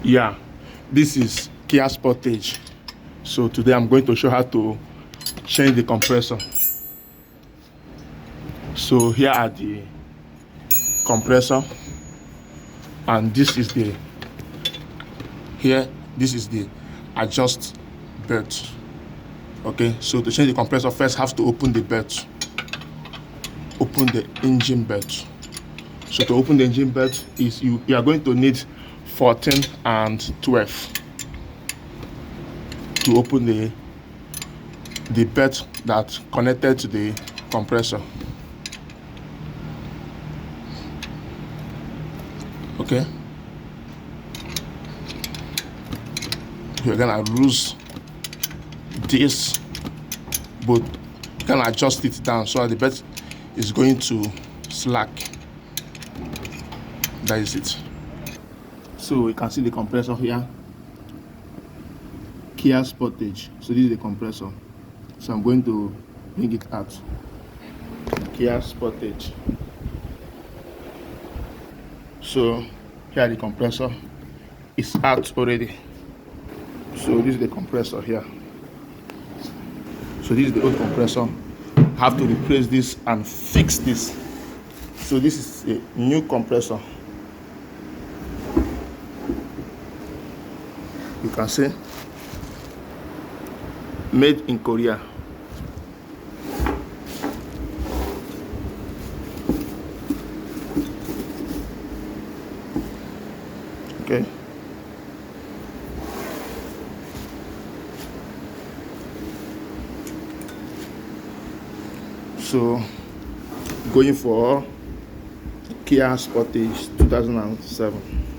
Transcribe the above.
Yeah, this is Kia Sportage. So today I'm going to show how to change the compressor. So here are the compressor, and this is the adjust belt. Okay, so to change the compressor, first have to open the belt, open the engine belt. So to open the engine belt is you are going to need 14 and 12 to open the belt that connected to the compressor. Okay, you're gonna lose this, but you can adjust it down so that the belt is going to slack. That is it. So you can see the compressor here, Kia Sportage. So this is the compressor. So I'm going to bring it out. Kia Sportage. So here the compressor is out already. So this is the compressor here. So this is the old compressor. I have to replace this and fix this. So this is a new compressor. You can see made in Korea. Okay. So going for Kia Sportage 2007.